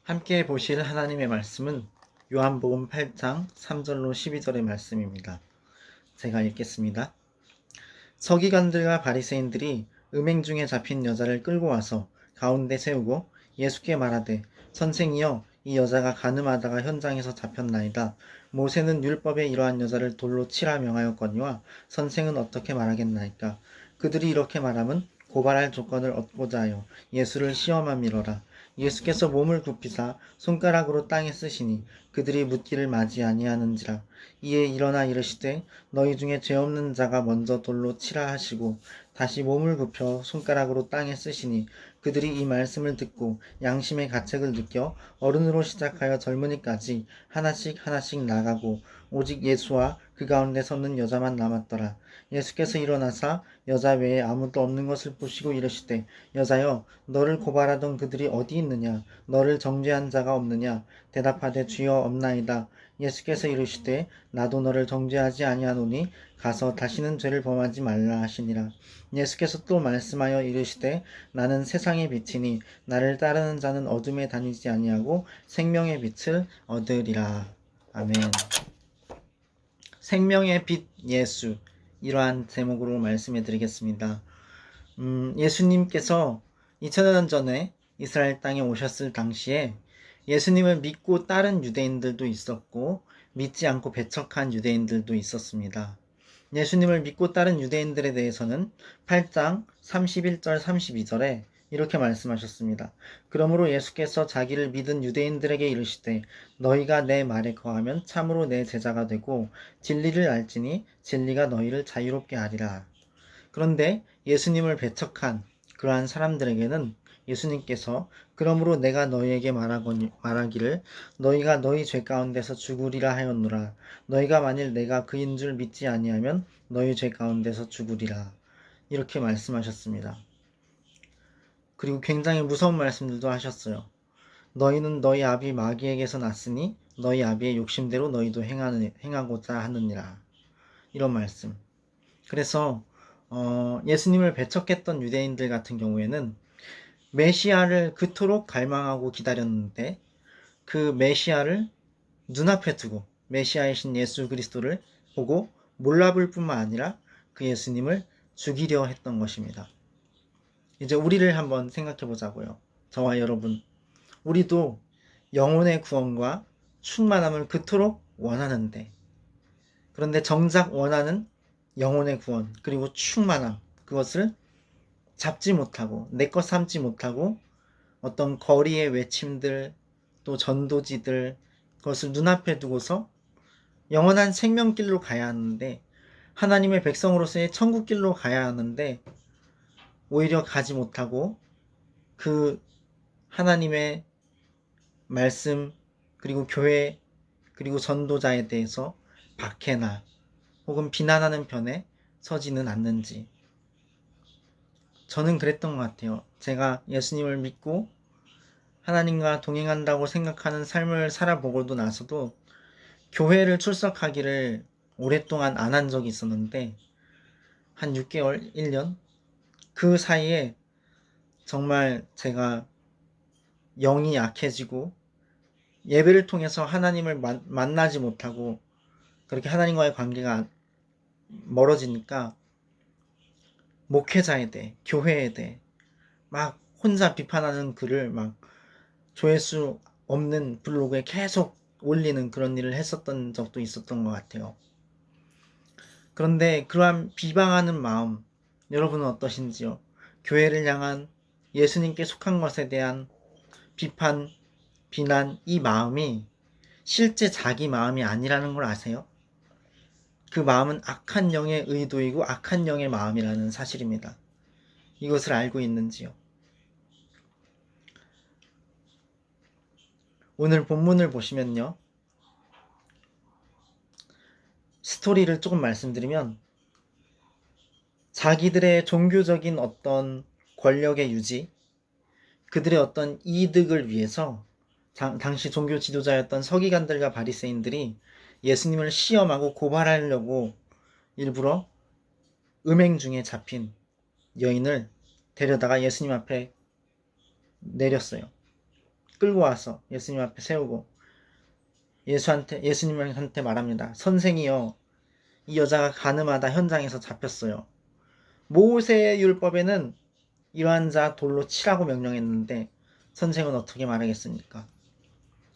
함께 보실 하나님의 말씀은 요한복음 8장 3절로 12절의 말씀입니다. 제가 읽겠습니다. 서기관들과 바리새인들이 음행 중에 잡힌 여자를 끌고 와서 가운데 세우고 예수께 말하되, 선생이여, 이 여자가 간음하다가 현장에서 잡혔나이다. 모세는 율법에 이러한 여자를 돌로 치라 명하였거니와 선생은 어떻게 말하겠나이까. 그들이 이렇게 말하면 고발할 조건을 얻고자 하여 예수를 시험함이로라. 예수께서 몸을 굽히사 손가락으로 땅에 쓰시니 그들이 묻기를 맞이 아니하는지라. 이에 일어나 이르시되, 너희 중에 죄 없는 자가 먼저 돌로 치라 하시고 다시 몸을 굽혀 손가락으로 땅에 쓰시니 그들이 이 말씀을 듣고 양심의 가책을 느껴 어른으로 시작하여 젊은이까지 하나씩 하나씩 나가고 오직 예수와 그 가운데 섰는 여자만 남았더라. 예수께서 일어나사 여자 외에 아무도 없는 것을 보시고 이르시되, 여자여, 너를 고발하던 그들이 어디 있느냐? 너를 정죄한 자가 없느냐? 대답하되, 주여, 없나이다. 예수께서 이르시되, 나도 너를 정죄하지 아니하노니 가서 다시는 죄를 범하지 말라 하시니라. 예수께서 또 말씀하여 이르시되, 나는 세상의 빛이니 나를 따르는 자는 어둠에 다니지 아니하고 생명의 빛을 얻으리라. 아멘. 생명의 빛 예수, 이러한 제목으로 말씀해 드리겠습니다. 예수님께서 2000년 전에 이스라엘 땅에 오셨을 당시에 예수님을 믿고 따른 유대인들도 있었고 믿지 않고 배척한 유대인들도 있었습니다. 예수님을 믿고 따른 유대인들에 대해서는 8장 31절 32절에 이렇게 말씀하셨습니다. 그러므로 예수께서 자기를 믿은 유대인들에게 이르시되, 너희가 내 말에 거하면 참으로 내 제자가 되고 진리를 알지니 진리가 너희를 자유롭게 하리라. 그런데 예수님을 배척한 그러한 사람들에게는 예수님께서, 그러므로 내가 너희에게 말하기를 너희가 너희 죄 가운데서 죽으리라 하였노라. 너희가 만일 내가 그인 줄 믿지 아니하면 너희 죄 가운데서 죽으리라. 이렇게 말씀하셨습니다. 그리고 굉장히 무서운 말씀들도 하셨어요. 너희는 너희 아비 마귀에게서 났으니 너희 아비의 욕심대로 너희도 행하고자 하느니라. 이런 말씀. 그래서 예수님을 배척했던 유대인들 같은 경우에는 메시아를 그토록 갈망하고 기다렸는데 그 메시아를 눈앞에 두고 메시아이신 예수 그리스도를 보고 몰라볼 뿐만 아니라 그 예수님을 죽이려 했던 것입니다. 이제 우리를 한번 생각해 보자고요. 저와 여러분, 우리도 영혼의 구원과 충만함을 그토록 원하는데, 그런데 정작 원하는 영혼의 구원 그리고 충만함, 그것을 잡지 못하고 내 것 삼지 못하고 어떤 거리의 외침들, 또 전도지들, 그것을 눈앞에 두고서 영원한 생명길로 가야 하는데, 하나님의 백성으로서의 천국길로 가야 하는데 오히려 가지 못하고 그 하나님의 말씀 그리고 교회 그리고 전도자에 대해서 박해나 혹은 비난하는 편에 서지는 않는지, 저는 그랬던 것 같아요. 제가 예수님을 믿고 하나님과 동행한다고 생각하는 삶을 살아보고도 나서도 교회를 출석하기를 오랫동안 안 한 적이 있었는데, 한 6개월, 1년? 그 사이에 정말 제가 영이 약해지고 예배를 통해서 하나님을 만나지 못하고 그렇게 하나님과의 관계가 멀어지니까 목회자에 대해, 교회에 대해 막 혼자 비판하는 글을 막 조회수 없는 블로그에 계속 올리는 그런 일을 했었던 적도 있었던 것 같아요. 그런데 그러한 비방하는 마음, 여러분은 어떠신지요? 교회를 향한, 예수님께 속한 것에 대한 비판, 비난, 이 마음이 실제 자기 마음이 아니라는 걸 아세요? 그 마음은 악한 영의 의도이고 악한 영의 마음이라는 사실입니다. 이것을 알고 있는지요? 오늘 본문을 보시면요, 스토리를 조금 말씀드리면, 자기들의 종교적인 어떤 권력의 유지, 그들의 어떤 이득을 위해서 당시 종교 지도자였던 서기관들과 바리새인들이 예수님을 시험하고 고발하려고 일부러 음행 중에 잡힌 여인을 데려다가 예수님 앞에 내렸어요. 끌고 와서 예수님 앞에 세우고 예수님한테 말합니다. 선생이여, 이 여자가 가늠하다 현장에서 잡혔어요. 모세의 율법에는 이러한 자 돌로 치라고 명령했는데 선생은 어떻게 말하겠습니까?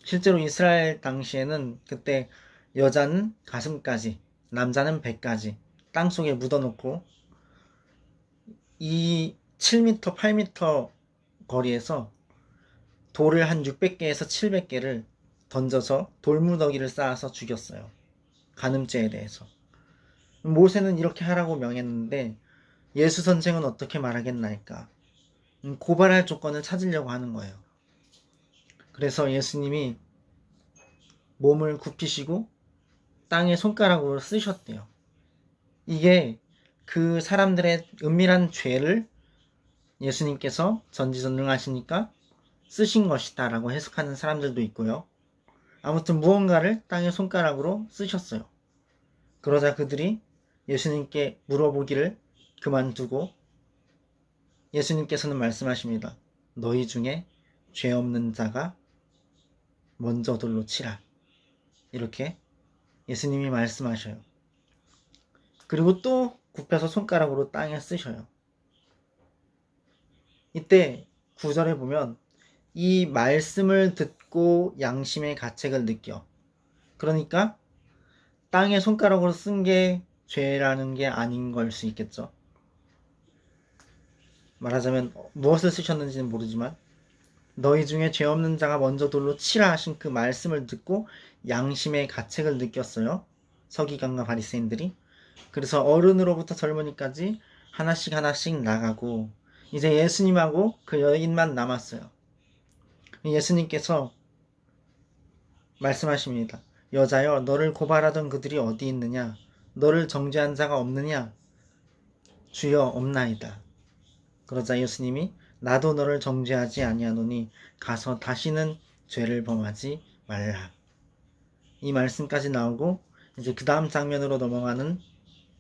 실제로 이스라엘 당시에는 그때 여자는 가슴까지, 남자는 배까지 땅속에 묻어놓고 이 7m, 8m 거리에서 돌을 한 600개에서 700개를 던져서 돌무더기를 쌓아서 죽였어요. 간음죄에 대해서. 모세는 이렇게 하라고 명했는데 예수 선생은 어떻게 말하겠나이까? 고발할 조건을 찾으려고 하는 거예요. 그래서 예수님이 몸을 굽히시고 땅에 손가락으로 쓰셨대요. 이게 그 사람들의 은밀한 죄를 예수님께서 전지전능하시니까 쓰신 것이다 라고 해석하는 사람들도 있고요. 아무튼 무언가를 땅에 손가락으로 쓰셨어요. 그러자 그들이 예수님께 물어보기를 그만두고 예수님께서는 말씀하십니다. 너희 중에 죄 없는 자가 먼저 돌로 치라. 이렇게 예수님이 말씀하셔요. 그리고 또 굽혀서 손가락으로 땅에 쓰셔요. 이때 9절에 보면 이 말씀을 듣고 양심의 가책을 느껴. 그러니까 땅에 손가락으로 쓴 게 죄라는 게 아닌 걸 수 있겠죠. 말하자면 무엇을 쓰셨는지는 모르지만 너희 중에 죄 없는 자가 먼저 돌로 치라 하신 그 말씀을 듣고 양심의 가책을 느꼈어요. 서기관과 바리새인들이. 그래서 어른으로부터 젊은이까지 하나씩 하나씩 나가고 이제 예수님하고 그 여인만 남았어요. 예수님께서 말씀하십니다. 여자여, 너를 고발하던 그들이 어디 있느냐? 너를 정죄한 자가 없느냐? 주여, 없나이다. 그러자 예수님이 나도 너를 정죄하지 아니하노니 가서 다시는 죄를 범하지 말라. 이 말씀까지 나오고 이제 그 다음 장면으로 넘어가는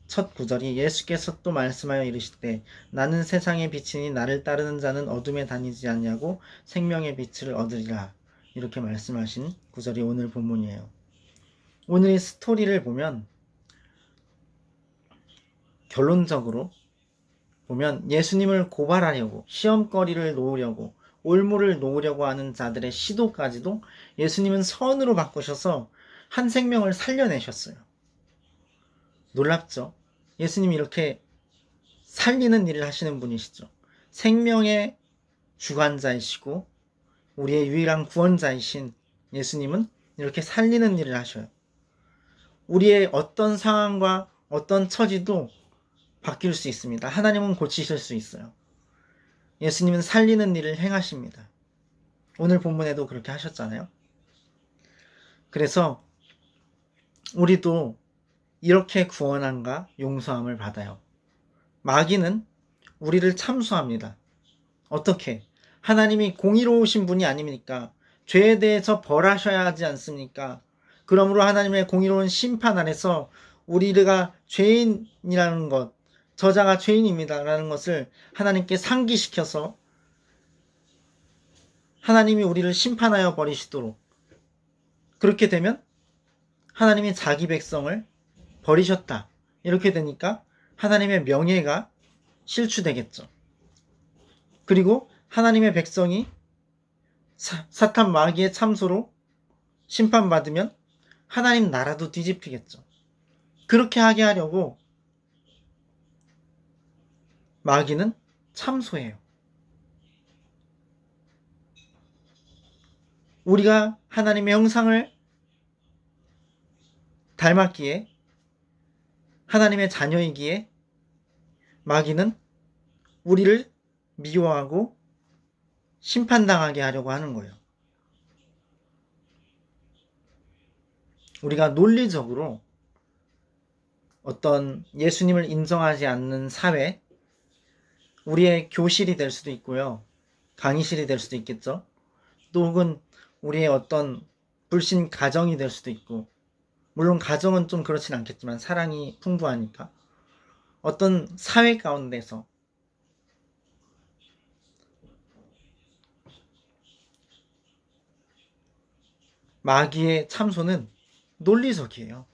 첫 구절이 예수께서 또 말씀하여 이르시되 나는 세상의 빛이니 나를 따르는 자는 어둠에 다니지 않냐고 생명의 빛을 얻으리라. 이렇게 말씀하신 구절이 오늘 본문이에요. 오늘 이 스토리를 보면 결론적으로 보면 예수님을 고발하려고 시험거리를 놓으려고 올무를 놓으려고 하는 자들의 시도까지도 예수님은 선으로 바꾸셔서 한 생명을 살려내셨어요. 놀랍죠? 예수님이 이렇게 살리는 일을 하시는 분이시죠. 생명의 주관자이시고 우리의 유일한 구원자이신 예수님은 이렇게 살리는 일을 하셔요. 우리의 어떤 상황과 어떤 처지도 바뀔 수 있습니다. 하나님은 고치실 수 있어요. 예수님은 살리는 일을 행하십니다. 오늘 본문에도 그렇게 하셨잖아요. 그래서 우리도 이렇게 구원함과 용서함을 받아요. 마귀는 우리를 참수합니다. 어떻게? 하나님이 공의로우신 분이 아닙니까? 죄에 대해서 벌하셔야 하지 않습니까? 그러므로 하나님의 공의로운 심판 안에서 우리가 죄인이라는 것, 저자가 죄인입니다라는 것을 하나님께 상기시켜서 하나님이 우리를 심판하여 버리시도록, 그렇게 되면 하나님이 자기 백성을 버리셨다. 이렇게 되니까 하나님의 명예가 실추되겠죠. 그리고 하나님의 백성이 사탄 마귀의 참소로 심판받으면 하나님 나라도 뒤집히겠죠. 그렇게 하게 하려고 마귀는 참소해요. 우리가 하나님의 형상을 닮았기에 하나님의 자녀이기에 마귀는 우리를 미워하고 심판당하게 하려고 하는 거예요. 우리가 논리적으로 어떤 예수님을 인정하지 않는 사회, 우리의 교실이 될 수도 있고요. 강의실이 될 수도 있겠죠. 또 혹은 우리의 어떤 불신 가정이 될 수도 있고, 물론 가정은 좀 그렇진 않겠지만 사랑이 풍부하니까 어떤 사회 가운데서 마귀의 참소는 논리적이에요.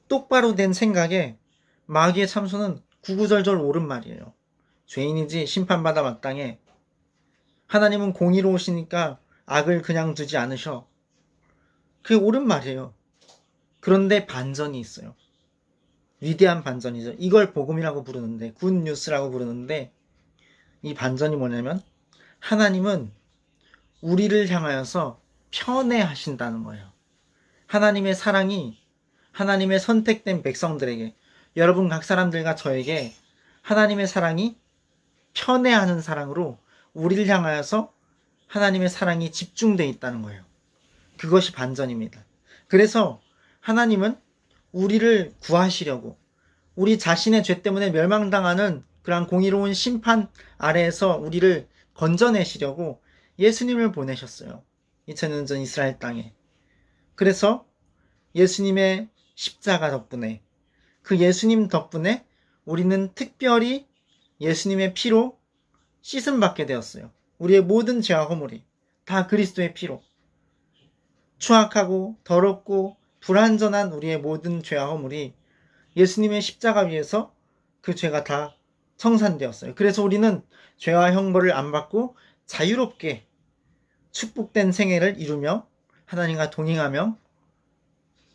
똑바로 된 생각에 마귀의 참소는 구구절절 옳은 말이에요. 죄인이지 심판받아 마땅해. 하나님은 공의로우시니까 악을 그냥 두지 않으셔. 그게 옳은 말이에요. 그런데 반전이 있어요. 위대한 반전이죠. 이걸 복음이라고 부르는데, 굿뉴스라고 부르는데, 이 반전이 뭐냐면 하나님은 우리를 향하여서 편애하신다는 거예요. 하나님의 사랑이 하나님의 선택된 백성들에게, 여러분 각 사람들과 저에게 하나님의 사랑이 편애하는 사랑으로 우리를 향하여서 하나님의 사랑이 집중되어 있다는 거예요. 그것이 반전입니다. 그래서 하나님은 우리를 구하시려고, 우리 자신의 죄 때문에 멸망당하는 그러한 공의로운 심판 아래에서 우리를 건져내시려고 예수님을 보내셨어요. 2000년 전 이스라엘 땅에. 그래서 예수님의 십자가 덕분에, 그 예수님 덕분에 우리는 특별히 예수님의 피로 씻음받게 되었어요. 우리의 모든 죄와 허물이 다 그리스도의 피로, 추악하고 더럽고 불완전한 우리의 모든 죄와 허물이 예수님의 십자가 위에서 그 죄가 다 청산되었어요. 그래서 우리는 죄와 형벌을 안 받고 자유롭게 축복된 생애를 이루며 하나님과 동행하며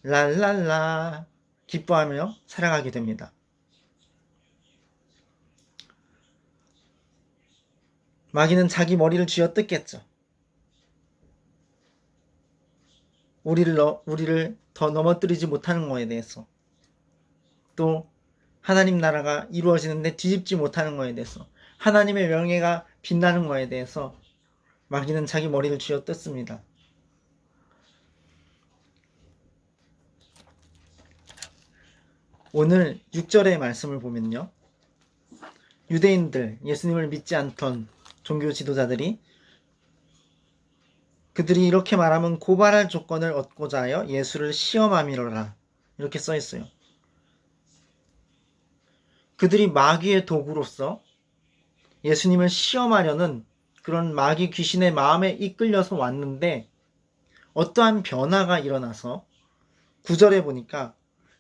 랄랄라 기뻐하며 살아가게 됩니다. 마귀는 자기 머리를 쥐어 뜯겠죠. 우리를 더 넘어뜨리지 못하는 거에 대해서, 또 하나님 나라가 이루어지는데 뒤집지 못하는 거에 대해서, 하나님의 명예가 빛나는 거에 대해서 마귀는 자기 머리를 쥐어 뜯습니다. 오늘 6절의 말씀을 보면요, 유대인들, 예수님을 믿지 않던 종교 지도자들이, 그들이 이렇게 말하면 고발할 조건을 얻고자 하여 예수를 시험함이로라, 이렇게 써 있어요. 그들이 마귀의 도구로서 예수님을 시험하려는 그런 마귀 귀신의 마음에 이끌려서 왔는데, 어떠한 변화가 일어나서 9절에 보니까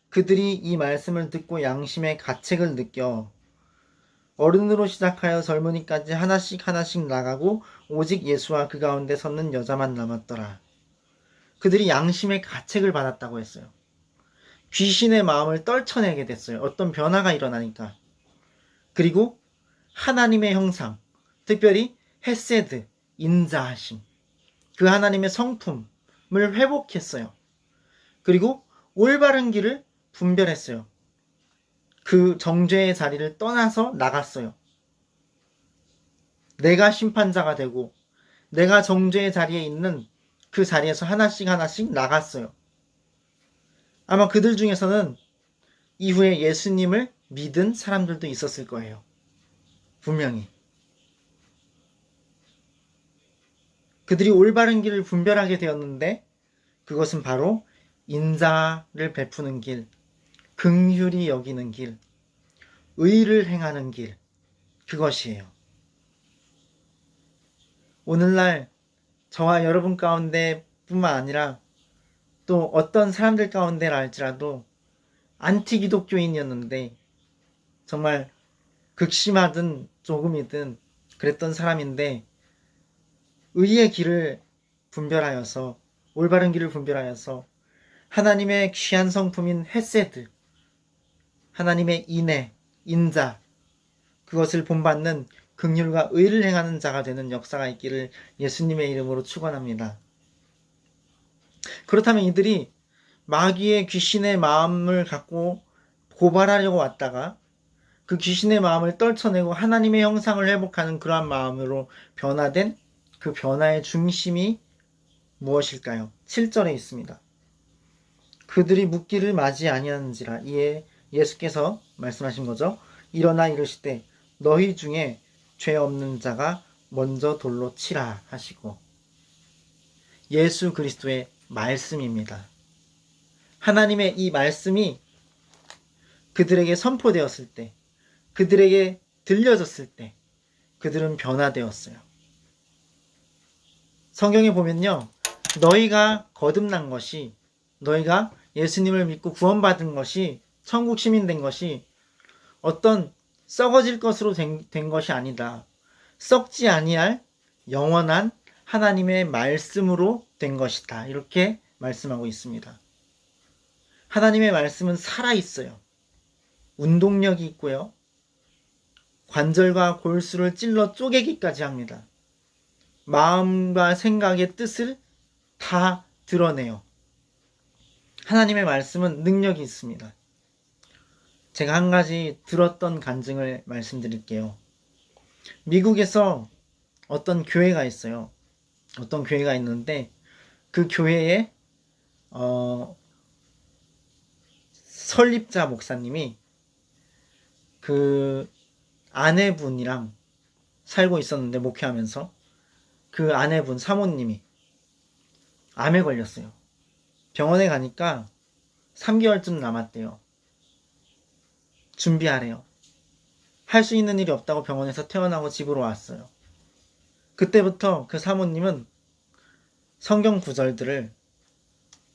그들이 이 말씀을 듣고 양심의 가책을 느껴 어른으로 시작하여 젊은이까지 하나씩 하나씩 나가고 오직 예수와 그 가운데 섰는 여자만 남았더라. 그들이 양심의 가책을 받았다고 했어요. 귀신의 마음을 떨쳐내게 됐어요. 어떤 변화가 일어나니까. 그리고 하나님의 형상, 특별히 헤세드, 인자하심, 그 하나님의 성품을 회복했어요. 그리고 올바른 길을 분별했어요. 그 정죄의 자리를 떠나서 나갔어요. 내가 심판자가 되고 내가 정죄의 자리에 있는 그 자리에서 하나씩 하나씩 나갔어요. 아마 그들 중에서는 이후에 예수님을 믿은 사람들도 있었을 거예요. 분명히. 그들이 올바른 길을 분별하게 되었는데, 그것은 바로 인자를 베푸는 길, 긍휼히 여기는 길, 의를 행하는 길, 그것이에요. 오늘날 저와 여러분 가운데 뿐만 아니라 또 어떤 사람들 가운데라 할지라도 안티 기독교인이었는데, 정말 극심하든 조금이든 그랬던 사람인데, 의의 길을 분별하여서, 올바른 길을 분별하여서 하나님의 귀한 성품인 헤세드, 하나님의 인애, 인자, 그것을 본받는 긍휼과 의를 행하는 자가 되는 역사가 있기를 예수님의 이름으로 축원합니다. 그렇다면 이들이 마귀의 귀신의 마음을 갖고 고발하려고 왔다가 그 귀신의 마음을 떨쳐내고 하나님의 형상을 회복하는 그러한 마음으로 변화된 그 변화의 중심이 무엇일까요? 7절에 있습니다. 그들이 묻기를 맞이 아니하는지라. 이에 예수께서 말씀하신 거죠. 일어나 이르시되 너희 중에 죄 없는 자가 먼저 돌로 치라 하시고, 예수 그리스도의 말씀입니다. 하나님의 이 말씀이 그들에게 선포되었을 때, 그들에게 들려졌을 때 그들은 변화되었어요. 성경에 보면요. 너희가 거듭난 것이, 너희가 예수님을 믿고 구원받은 것이, 천국 시민 된 것이 어떤 썩어질 것으로 된 것이 아니다. 썩지 아니할 영원한 하나님의 말씀으로 된 것이다. 이렇게 말씀하고 있습니다. 하나님의 말씀은 살아있어요. 운동력이 있고요. 관절과 골수를 찔러 쪼개기까지 합니다. 마음과 생각의 뜻을 다 드러내요. 하나님의 말씀은 능력이 있습니다. 제가 한 가지 들었던 간증을 말씀드릴게요. 미국에서 어떤 교회가 있어요. 어떤 교회가 있는데 그 교회에 설립자 목사님이 그 아내분이랑 살고 있었는데, 목회하면서 그 아내분 사모님이 암에 걸렸어요. 병원에 가니까 3개월쯤 남았대요. 준비하래요. 할 수 있는 일이 없다고 병원에서 퇴원하고 집으로 왔어요. 그때부터 그 사모님은 성경 구절들을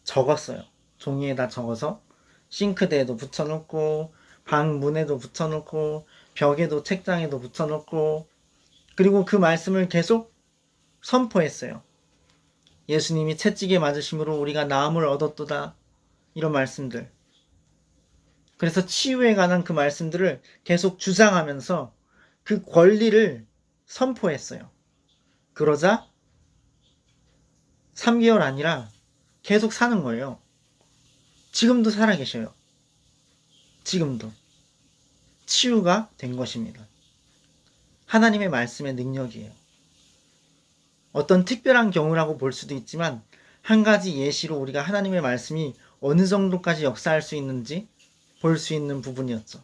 적었어요. 종이에다 적어서 싱크대에도 붙여놓고, 방 문에도 붙여놓고, 벽에도 책장에도 붙여놓고, 그리고 그 말씀을 계속 선포했어요. 예수님이 채찍에 맞으심으로 우리가 나음을 얻었도다. 이런 말씀들. 그래서 치유에 관한 그 말씀들을 계속 주장하면서 그 권리를 선포했어요. 그러자 3개월 아니라 계속 사는 거예요. 지금도 살아계셔요. 지금도. 치유가 된 것입니다. 하나님의 말씀의 능력이에요. 어떤 특별한 경우라고 볼 수도 있지만, 한 가지 예시로 우리가 하나님의 말씀이 어느 정도까지 역사할 수 있는지 볼 수 있는 부분이었죠.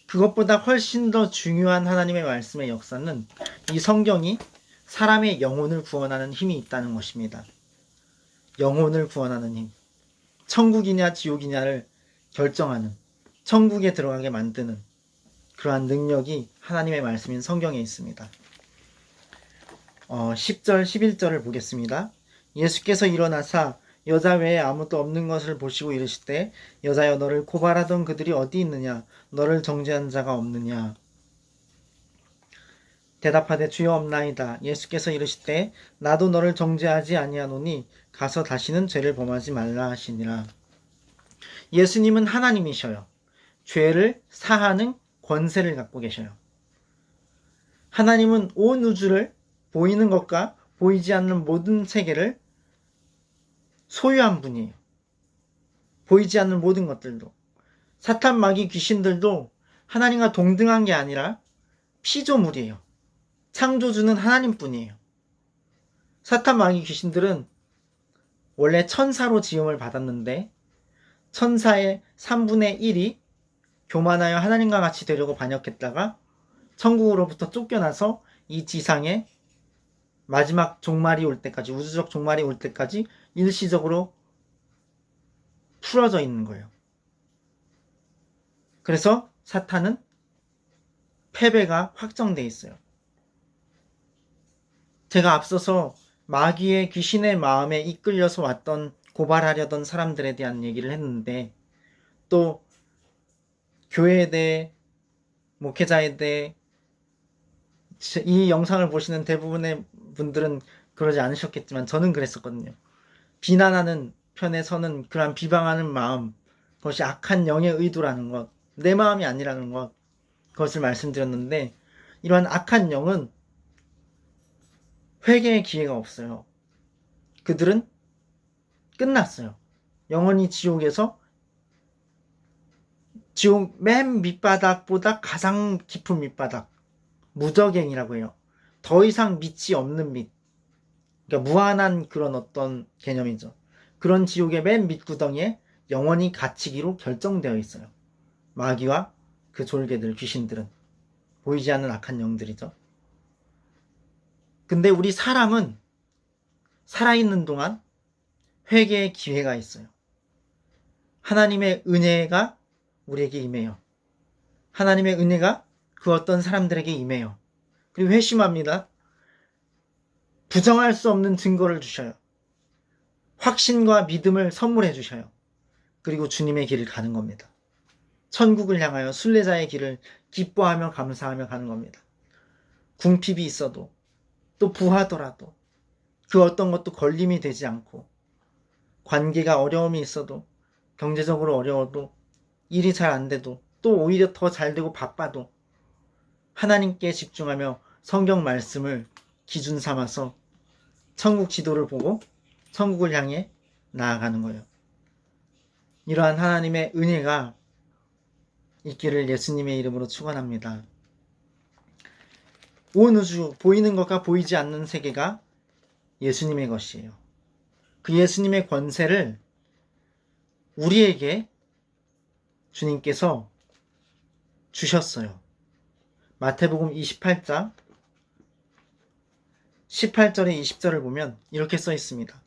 그것보다 훨씬 더 중요한 하나님의 말씀의 역사는 이 성경이 사람의 영혼을 구원하는 힘이 있다는 것입니다. 영혼을 구원하는 힘. 천국이냐 지옥이냐를 결정하는, 천국에 들어가게 만드는 그러한 능력이 하나님의 말씀인 성경에 있습니다. 10절, 11절을 보겠습니다. 예수께서 일어나사 여자 외에 아무도 없는 것을 보시고 이르시되, 여자여, 너를 고발하던 그들이 어디 있느냐? 너를 정죄한 자가 없느냐? 대답하되 주여 없나이다. 예수께서 이르시되, 나도 너를 정죄하지 아니하노니 가서 다시는 죄를 범하지 말라 하시니라. 예수님은 하나님이셔요. 죄를 사하는 권세를 갖고 계셔요. 하나님은 온 우주를, 보이는 것과 보이지 않는 모든 세계를 소유한 분이에요. 보이지 않는 모든 것들도. 사탄, 마귀, 귀신들도 하나님과 동등한 게 아니라 피조물이에요. 창조주는 하나님뿐이에요. 사탄, 마귀, 귀신들은 원래 천사로 지음을 받았는데, 천사의 3분의 1이 교만하여 하나님과 같이 되려고 반역했다가 천국으로부터 쫓겨나서 이 지상에 마지막 종말이 올 때까지, 우주적 종말이 올 때까지 일시적으로 풀어져 있는 거예요. 그래서 사탄은 패배가 확정돼 있어요. 제가 앞서서 마귀의, 귀신의 마음에 이끌려서 왔던, 고발하려던 사람들에 대한 얘기를 했는데, 또 교회에 대해, 목회자에 대해, 이 영상을 보시는 대부분의 분들은 그러지 않으셨겠지만 저는 그랬었거든요. 비난하는 편에 서는 그런 비방하는 마음, 그것이 악한 영의 의도라는 것, 내 마음이 아니라는 것, 그것을 말씀드렸는데, 이러한 악한 영은 회개의 기회가 없어요. 그들은 끝났어요. 영원히 지옥에서, 지옥 맨 밑바닥보다 가장 깊은 밑바닥, 무저갱이라고 해요. 더 이상 밑이 없는 밑. 그러니까 무한한 그런 어떤 개념이죠. 그런 지옥의 맨 밑구덩이에 영원히 갇히기로 결정되어 있어요. 마귀와 그 졸개들, 귀신들은. 보이지 않는 악한 영들이죠. 근데 우리 사람은 살아있는 동안 회개의 기회가 있어요. 하나님의 은혜가 우리에게 임해요. 하나님의 은혜가 그 어떤 사람들에게 임해요. 그리고 회심합니다. 부정할 수 없는 증거를 주셔요. 확신과 믿음을 선물해 주셔요. 그리고 주님의 길을 가는 겁니다. 천국을 향하여 순례자의 길을 기뻐하며 감사하며 가는 겁니다. 궁핍이 있어도 또 부하더라도 그 어떤 것도 걸림이 되지 않고 관계가 어려움이 있어도 경제적으로 어려워도 일이 잘 안 돼도 또 오히려 더 잘 되고 바빠도 하나님께 집중하며 성경 말씀을 기준 삼아서 천국 지도를 보고 천국을 향해 나아가는 거예요. 이러한 하나님의 은혜가 있기를 예수님의 이름으로 축원합니다. 온 우주, 보이는 것과 보이지 않는 세계가 예수님의 것이에요. 그 예수님의 권세를 우리에게 주님께서 주셨어요. 마태복음 28장 18절에 20절을 보면 이렇게 써 있습니다.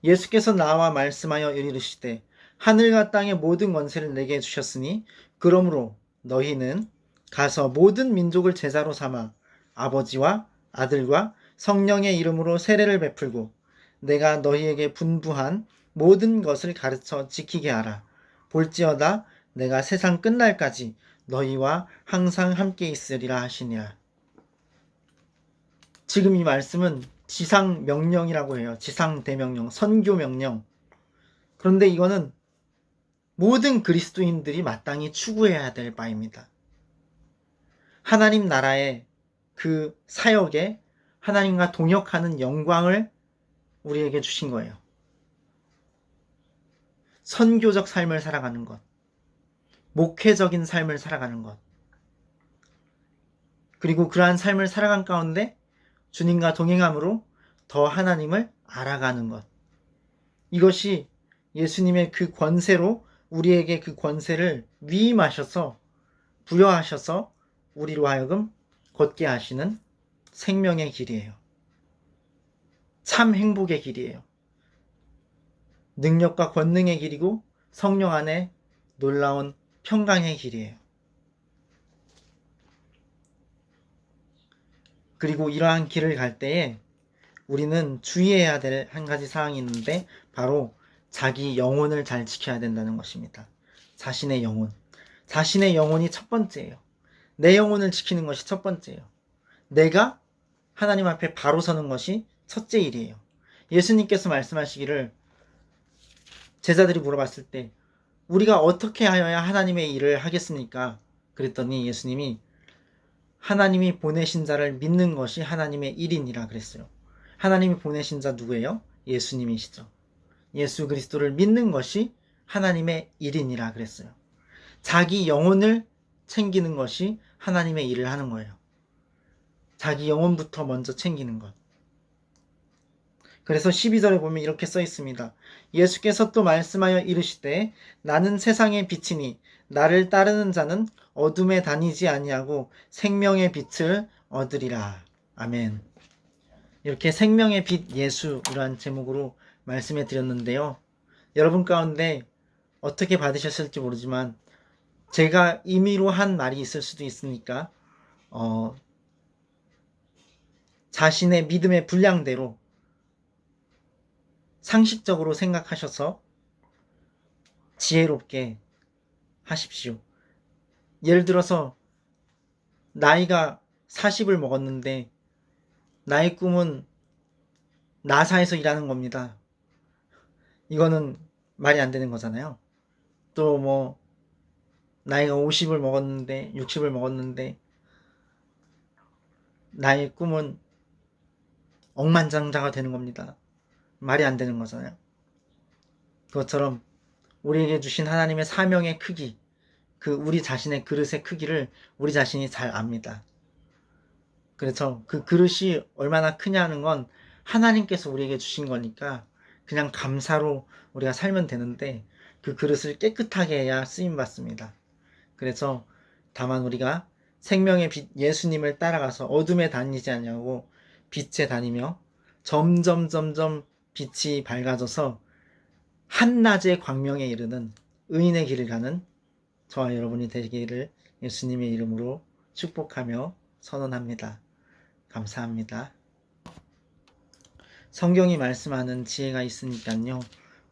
예수께서 나와 말씀하여 이르시되 하늘과 땅의 모든 권세를 내게 주셨으니 그러므로 너희는 가서 모든 민족을 제자로 삼아 아버지와 아들과 성령의 이름으로 세례를 베풀고 내가 너희에게 분부한 모든 것을 가르쳐 지키게 하라. 볼지어다 내가 세상 끝날까지 너희와 항상 함께 있으리라 하시니라. 지금 이 말씀은 지상 명령이라고 해요. 지상 대명령, 선교 명령. 그런데 이거는 모든 그리스도인들이 마땅히 추구해야 될 바입니다. 하나님 나라의 그 사역에 하나님과 동역하는 영광을 우리에게 주신 거예요. 선교적 삶을 살아가는 것, 목회적인 삶을 살아가는 것, 그리고 그러한 삶을 살아간 가운데 주님과 동행함으로 더 하나님을 알아가는 것. 이것이 예수님의 그 권세로 우리에게 그 권세를 위임하셔서 부여하셔서 우리로 하여금 걷게 하시는 생명의 길이에요. 참 행복의 길이에요. 능력과 권능의 길이고 성령 안에 놀라운 평강의 길이에요. 그리고 이러한 길을 갈 때에 우리는 주의해야 될 한 가지 사항이 있는데 바로 자기 영혼을 잘 지켜야 된다는 것입니다. 자신의 영혼. 자신의 영혼이 첫 번째예요. 내 영혼을 지키는 것이 첫 번째예요. 내가 하나님 앞에 바로 서는 것이 첫째 일이에요. 예수님께서 말씀하시기를 제자들이 물어봤을 때 우리가 어떻게 하여야 하나님의 일을 하겠습니까? 그랬더니 예수님이 하나님이 보내신 자를 믿는 것이 하나님의 일이니라 그랬어요. 하나님이 보내신 자 누구예요? 예수님이시죠. 예수 그리스도를 믿는 것이 하나님의 일이니라 그랬어요. 자기 영혼을 챙기는 것이 하나님의 일을 하는 거예요. 자기 영혼부터 먼저 챙기는 것. 그래서 12절에 보면 이렇게 써 있습니다. 예수께서 또 말씀하여 이르시되 나는 세상의 빛이니 나를 따르는 자는 어둠에 다니지 아니하고 생명의 빛을 얻으리라. 아멘. 이렇게 생명의 빛 예수라는 제목으로 말씀해 드렸는데요. 여러분 가운데 어떻게 받으셨을지 모르지만 제가 임의로 한 말이 있을 수도 있으니까 자신의 믿음의 분량대로 상식적으로 생각하셔서 지혜롭게 하십시오. 예를 들어서 나이가 40을 먹었는데 나의 꿈은 나사에서 일하는 겁니다. 이거는 말이 안 되는 거잖아요. 또 뭐 나이가 50을 먹었는데 60을 먹었는데 나의 꿈은 억만장자가 되는 겁니다. 말이 안 되는 거잖아요. 그것처럼 우리에게 주신 하나님의 사명의 크기, 그 우리 자신의 그릇의 크기를 우리 자신이 잘 압니다. 그래서 그 그릇이 얼마나 크냐는 건 하나님께서 우리에게 주신 거니까 그냥 감사로 우리가 살면 되는데 그 그릇을 깨끗하게 해야 쓰임 받습니다. 그래서 다만 우리가 생명의 빛 예수님을 따라가서 어둠에 다니지 않냐고 빛에 다니며 점점 빛이 밝아져서 한낮의 광명에 이르는 의인의 길을 가는 저와 여러분이 되기를 예수님의 이름으로 축복하며 선언합니다. 감사합니다. 성경이 말씀하는 지혜가 있으니까요.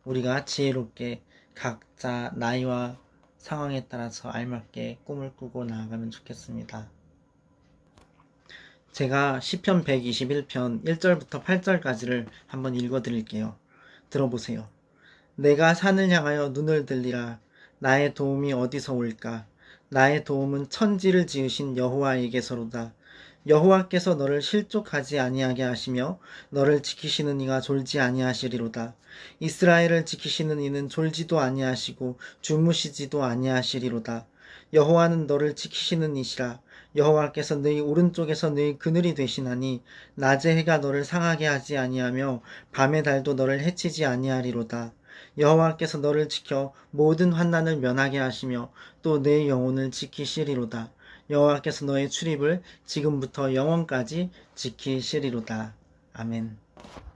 우리가 지혜롭게 각자 나이와 상황에 따라서 알맞게 꿈을 꾸고 나아가면 좋겠습니다. 제가 시편 121편 1절부터 8절까지를 한번 읽어드릴게요. 들어보세요. 내가 산을 향하여 눈을 들리라. 나의 도움이 어디서 올까? 나의 도움은 천지를 지으신 여호와에게서로다. 여호와께서 너를 실족하지 아니하게 하시며 너를 지키시는 이가 졸지 아니하시리로다. 이스라엘을 지키시는 이는 졸지도 아니하시고 주무시지도 아니하시리로다. 여호와는 너를 지키시는 이시라. 여호와께서 너희 오른쪽에서 너희 그늘이 되시나니 낮의 해가 너를 상하게 하지 아니하며 밤의 달도 너를 해치지 아니하리로다. 여호와께서 너를 지켜 모든 환난을 면하게 하시며 또 내 영혼을 지키시리로다. 여호와께서 너의 출입을 지금부터 영원까지 지키시리로다. 아멘.